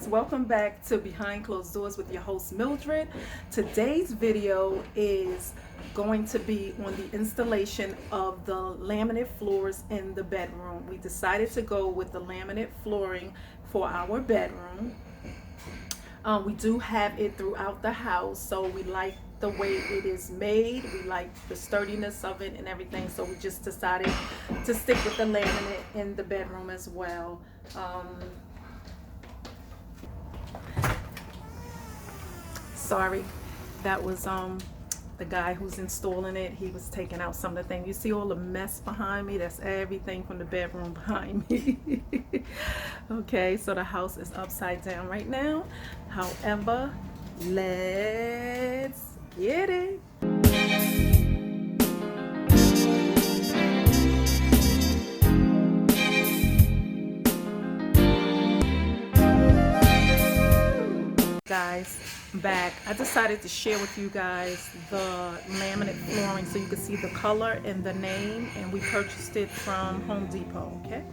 guys, welcome back to Behind Closed Doors with your host Mildred. Today's video is going to be on the installation of the laminate floors in the bedroom. We decided to go with the laminate flooring for our bedroom. We do have it throughout the house, so we like the way it is made. We like the sturdiness of it and everything, so we just decided to stick with the laminate in the bedroom as well. Sorry, that was the guy who's installing it. He was taking out some of the things. You see all the mess behind me? That's everything from the bedroom behind me. Okay, so the house is upside down right now. However, let's get it. Guys, I'm back. I decided to share with you guys the laminate flooring so you can see the color and the name, and we purchased it from Home Depot. Okay,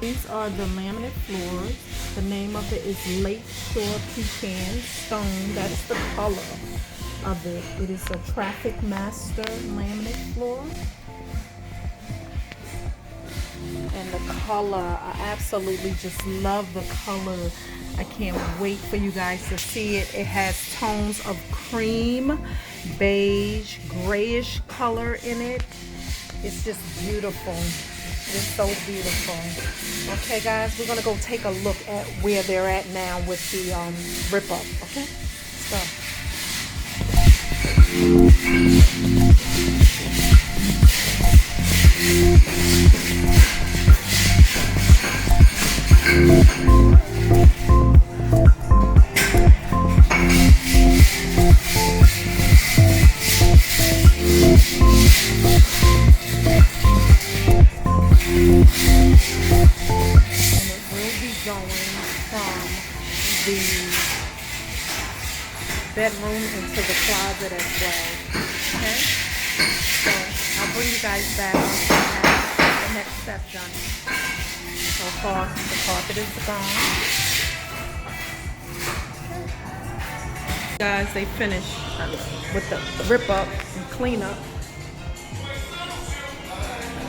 these are the laminate floors. The name of it is Lakeshore Pecan Stone. That's the color of it. It is a Traffic Master laminate floor. And the color, I absolutely just love the color. I can't wait for you guys to see it. It has tones of cream, beige, grayish color in it. It's just beautiful. It's so beautiful. Okay guys, we're gonna go take a look at where they're at now with the rip up. Okay, let's go. Bedroom into the closet as well. Okay, so I'll bring you guys back once I have the next step done. So far, the carpet is gone. Okay. Guys, they finished with the rip up and clean up.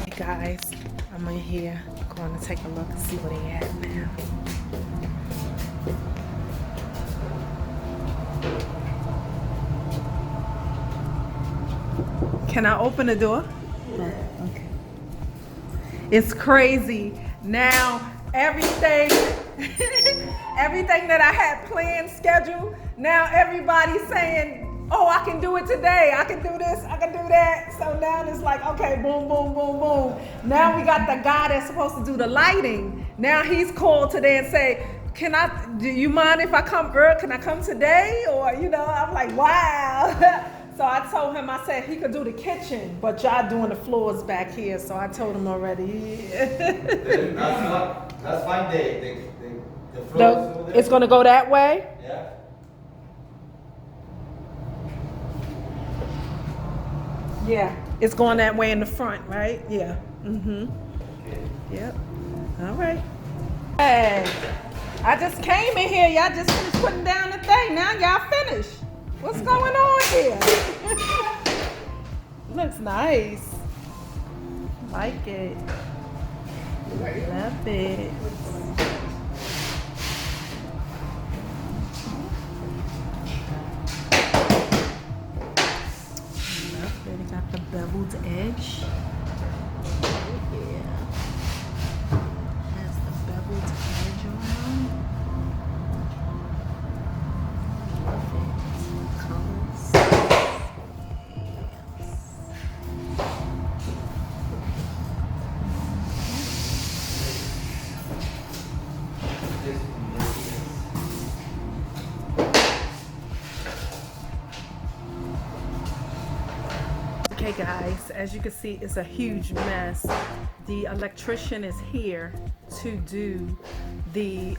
Hey guys, I'm in here going to take a look and see where they at now. Can I open the door? Oh, okay. It's crazy. Now everything everything that I had planned, scheduled, now everybody's saying, oh, I can do it today. I can do this, I can do that. So now it's like, okay, boom, boom, boom, boom. Now we got the guy that's supposed to do the lighting. Now he's called today and say, do you mind if I come early? Can I come today? Or, you know, I'm like, wow. So I told him, I said he could do the kitchen, but y'all doing the floors back here. So I told him already. That's fine. The floors over there. It's going to go that way? Yeah. Yeah, it's going that way in the front, right? Yeah. Mm-hmm. Okay. Yep. All right. Hey, I just came in here. Y'all just finished putting down the thing. Now y'all finished. What's going on here? Looks nice. Like it. Love it. Love it. It got the beveled edge. Yeah. Has the beveled edge around. Love it. Okay guys, as you can see, it's a huge mess. The electrician is here to do the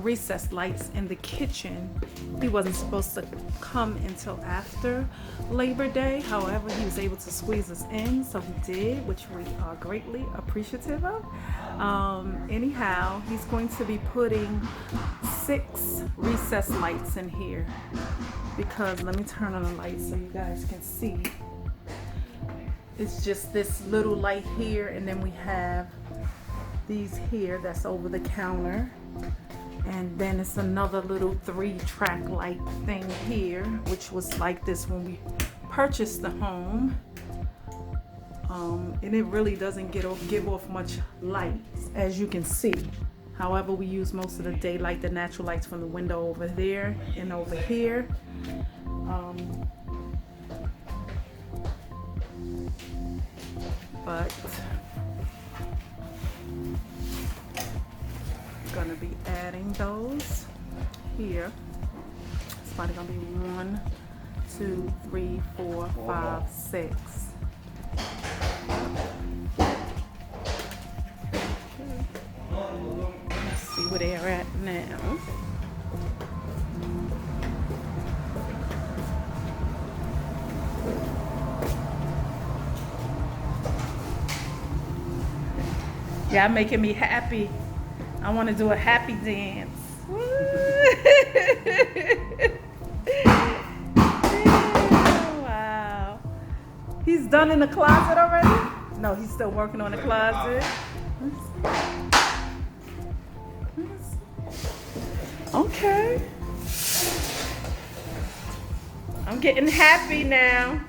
recessed lights in the kitchen. He wasn't supposed to come until after Labor Day. However, he was able to squeeze us in, so he did, which we are greatly appreciative of. Anyhow, he's going to be putting 6 recessed lights in here, because let me turn on the light so you guys can see. It's just this little light here, and then we have these here that's over the counter, and then it's another little 3-track light thing here, which was like this when we purchased the home. And it really doesn't give off much light, as you can see. However, we use most of the daylight, the natural lights from the window over there and over here. But gonna be adding those here. It's probably gonna be 1, 2, 3, 4, 5, 6. Let's see where they're at now. Y'all making me happy. I want to do a happy dance. Wow. He's done in the closet already? No, he's still working on the closet. Okay. I'm getting happy now.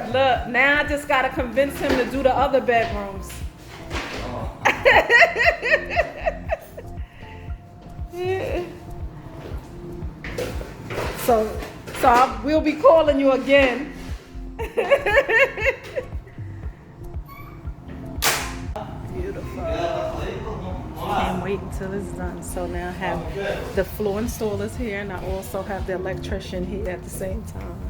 Look, now I just gotta convince him to do the other bedrooms. Yeah. So we'll be calling you again. Beautiful. Can't wait until it's done. So now I have the floor installers here, and I also have the electrician here at the same time.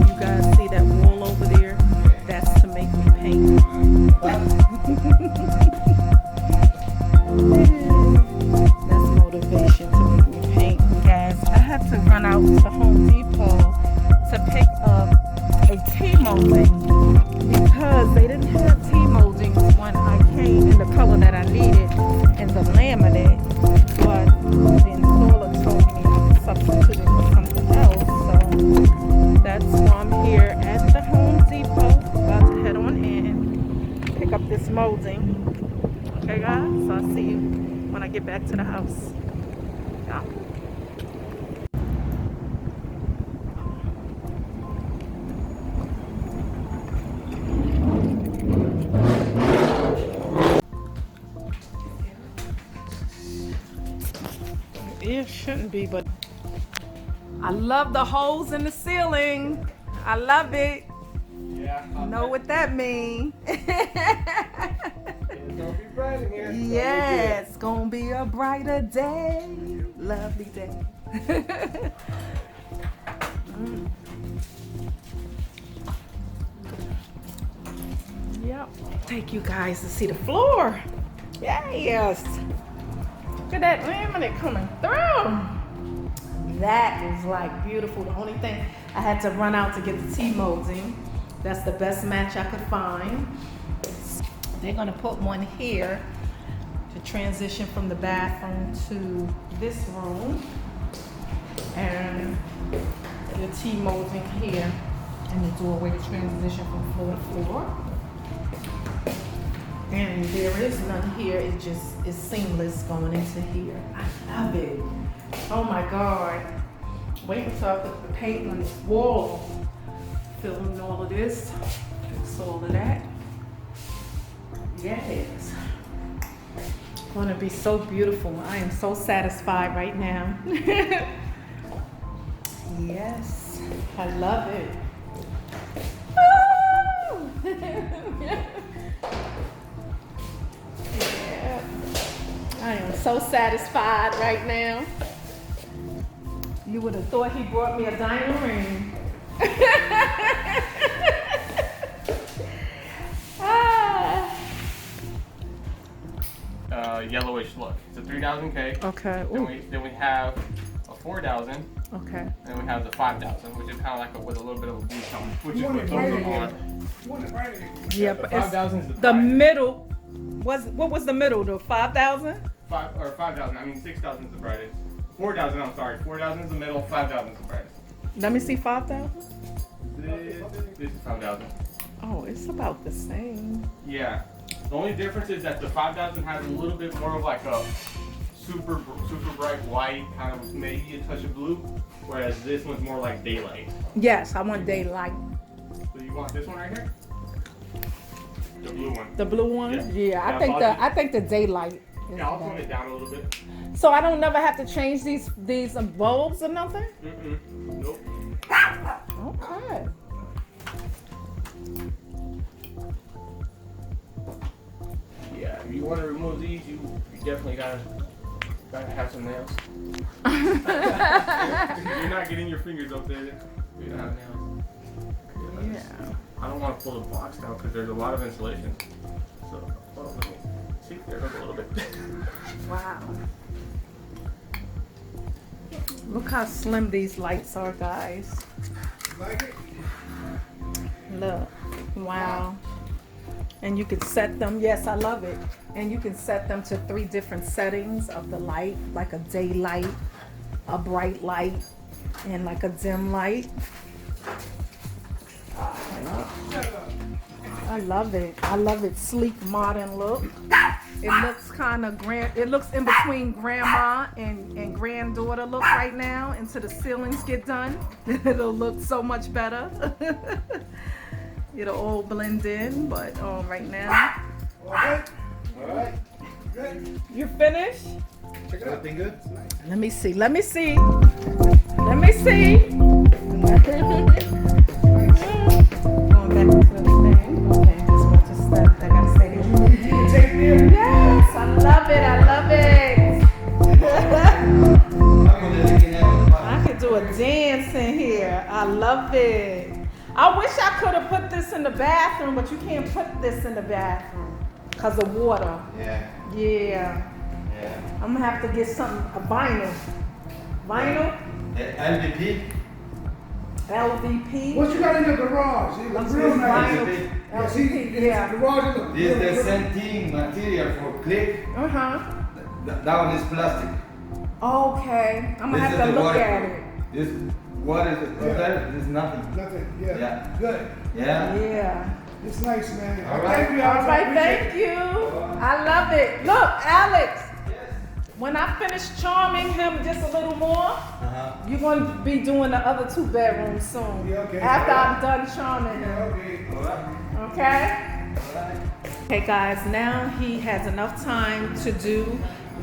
You guys see that wall over there? That's to make me paint. That's motivation to make me paint. Guys, I had to run out to Home Depot to pick up a T-Molding because they didn't have T-Molding when I came in the color that I needed in the laminate, but the installer told me to substitute it for something else. So that's why I'm here at the Home Depot, about to head on in, pick up this molding. Okay guys, so I'll see you when I get back to the house. Yeah. It shouldn't be, but I love the holes in the ceiling. I love it. Yeah. Know what that means. It's gonna be bright in here. Yeah, it's gonna be a brighter day. Lovely day. Yep. Take you guys to see the floor. Yes. Look at that laminate coming through. That is like beautiful. The only thing, I had to run out to get the T-Molding. That's the best match I could find. They're gonna put one here to transition from the bathroom to this room. And the T-Molding here in the doorway to transition from floor to floor. And there is none here. It just is seamless going into here. I love it. Oh my God. Wait until I put the paint on this wall. Filming all of this. Fix all of that. Yes. Gonna be so beautiful. I am so satisfied right now. Yes. I love it. Yeah. I am so satisfied right now. You would have thought he brought me a diamond ring. Yellowish look. It's a 3000K. Okay. Then we have a 4000. Okay. And we have the 5000, which is kind of like with a little bit of a blue tone, which is what those are on. Yeah, the but 5000 is the bright. middle what was the middle? The 5,000? 5,000. I mean 6,000 is the brightest. 4,000. I'm sorry. 4,000 is the middle. 5,000 is the brightest. Let me see 5,000. This is 5,000. Oh, it's about the same. Yeah. The only difference is that the 5,000 has a little bit more of like a super bright white, kind of maybe a touch of blue, whereas this one's more like daylight. Yes, I want daylight. So you want this one right here? The blue one. The blue one? Yeah. Yeah, Yeah, I think the daylight. Is Yeah, I'll better. tone it down a little bit. So I don't never have to change these bulbs or nothing? Nope. Okay. Yeah, if you want to remove these, you definitely gotta have some nails. You're not getting your fingers up there. You don't have nails. Yeah. I don't want to pull the box down because there's a lot of insulation. So, hold on, let me see. There's a little bit. Wow. Look how slim these lights are, guys. Like it? Look. Wow. And you can set them. Yes, I love it. And you can set them to 3 different settings of the light, like a daylight, a bright light, and like a dim light. I love it. I love it. Sleek, modern look. It looks kind of grand. It looks in between grandma and granddaughter look right now until the ceilings get done. It'll look so much better. It'll all blend in, but right now. All right. All right. Good. You finished? Check it out. Everything good? Let me see. Let me see. Let me see. Going back to the thing. Okay, just want to step. I gotta stay there. Take it. Yes, I love it. I love it. I could do a dance in here. I love it. I wish I could have put this in the bathroom, but you can't put this in the bathroom because of water. Yeah. Yeah. Yeah. I'm gonna have to get something, a vinyl. Vinyl? LVP. LVP? What you got in your garage? It looks real nice. Vinyl. Yeah, see, LVP, in yeah. the garage, it looks This is the real same thing material for click. Uh-huh. That one is plastic. Okay. I'm gonna This have is to the look water. at it. This what is it? Yeah. This is nothing. Nothing. Yeah. Yeah. Good. Yeah. Yeah. It's nice, man. All right. Thank you, All Alex. I right, appreciate thank you. I love it. Look, Alex, Yes. when I finish charming him just a little more, Uh-huh. you're going to be doing the other 2 bedrooms soon. Yeah, okay. After I'm done charming it. him. Okay. All right. Okay? All right. Okay, guys, now he has enough time to do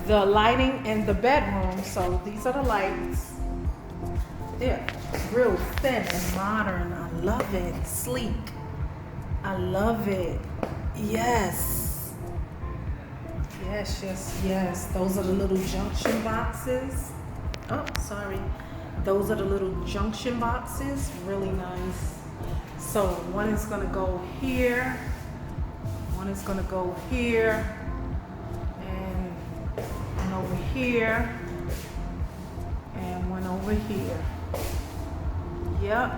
the lighting in the bedroom. So these are the lights. Yeah, real thin and modern. I love it. Sleek. I love it. Yes. Yes, yes, yes. Those are the little junction boxes. Oh, sorry. Those are the little junction boxes. Really nice. So one is gonna go here. One is gonna go here. And one over here. And one over here. Yep.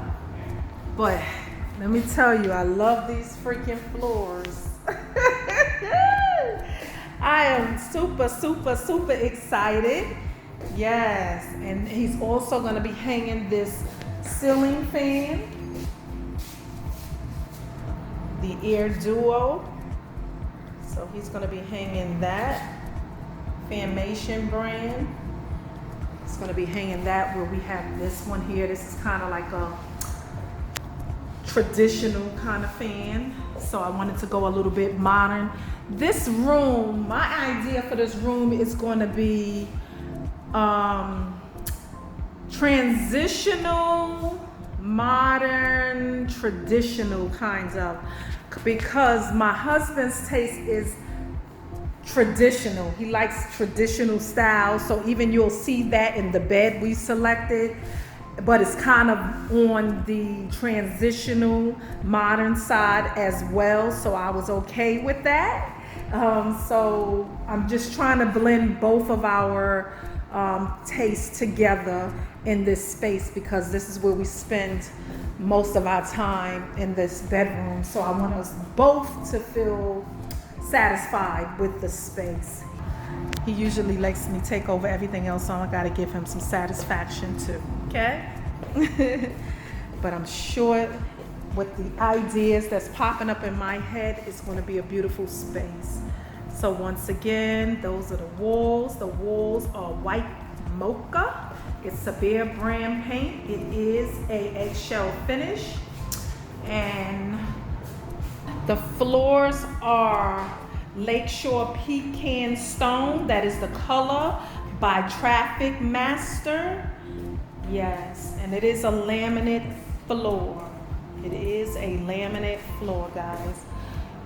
But let me tell you, I love these freaking floors. I am super, super, super excited. Yes, and he's also going to be hanging this ceiling fan, the Air Duo. So he's going to be hanging that. Famation brand. He's going to be hanging that where we have this one here. This is kind of like a traditional kind of fan. So I wanted to go a little bit modern. This room, my idea for this room is going to be transitional, modern, traditional kinds of, because my husband's taste is traditional. He likes traditional style. So even you'll see that in the bed we selected, but it's kind of on the transitional modern side as well. So I was okay with that. So I'm just trying to blend both of our tastes together in this space, because this is where we spend most of our time in this bedroom. So I want us both to feel satisfied with the space. He usually lets me take over everything else, so I gotta give him some satisfaction too, okay? But I'm sure with the ideas that's popping up in my head, it's gonna be a beautiful space. So once again, those are the walls. The walls are white Mocha. It's a Behr brand paint. It is a eggshell finish. And the floors are Lakeshore Pecan stone. That is the color by Traffic Master. Yes, and it is a laminate floor. It is a laminate floor, guys.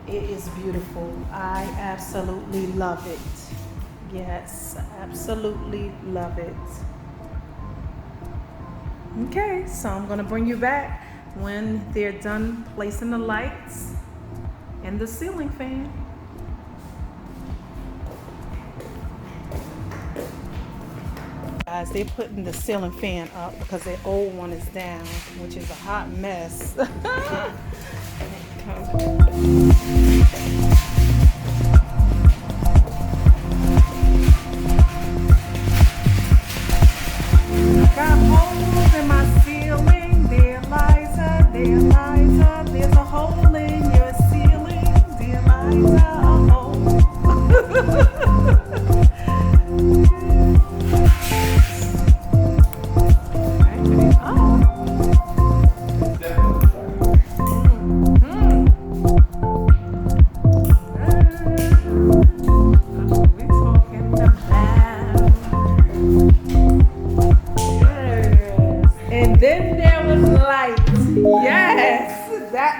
It is beautiful. I absolutely love it. Yes, absolutely love it. Okay, so I'm gonna bring you back when they're done placing the lights and the ceiling fan. Guys, they're putting the ceiling fan up because their old one is down, which is a hot mess. Got holes in my ceiling, dear Liza, dear Liza. There's a hole in your ceiling, dear Liza, a hole.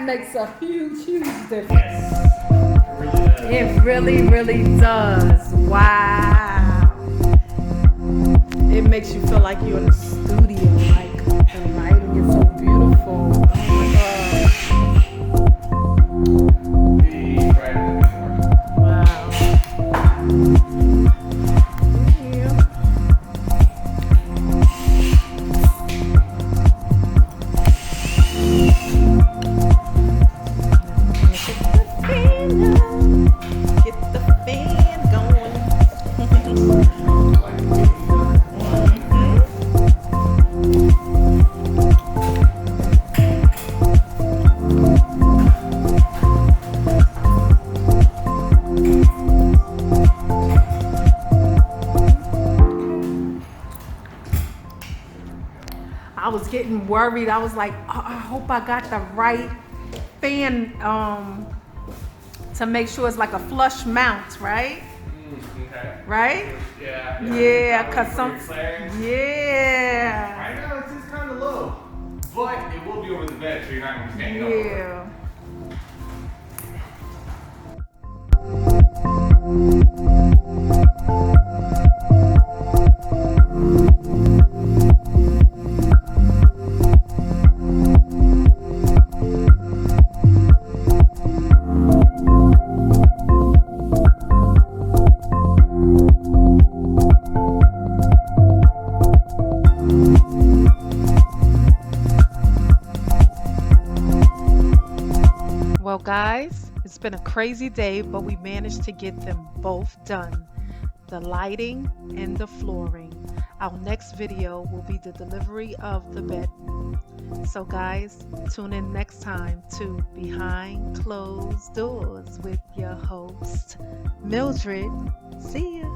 Makes a huge difference. It really does. Wow. It makes you feel like you're in a studio, like the lighting is so beautiful. Oh my God. Wow. Yeah. I was getting worried. I was like, oh, I hope I got the right fan to make sure it's like a flush mount, right? Okay. Right? Yeah. Yeah, cause some. Yeah. Right now it's just kind of low, but it will be over the bed, so you're not gonna be standing over it. Yeah. Well, guys, it's been a crazy day, but we managed to get them both done. The lighting and the flooring. Our next video will be the delivery of the bed. So guys, tune in next time to Behind Closed Doors with your host, Mildred. See ya.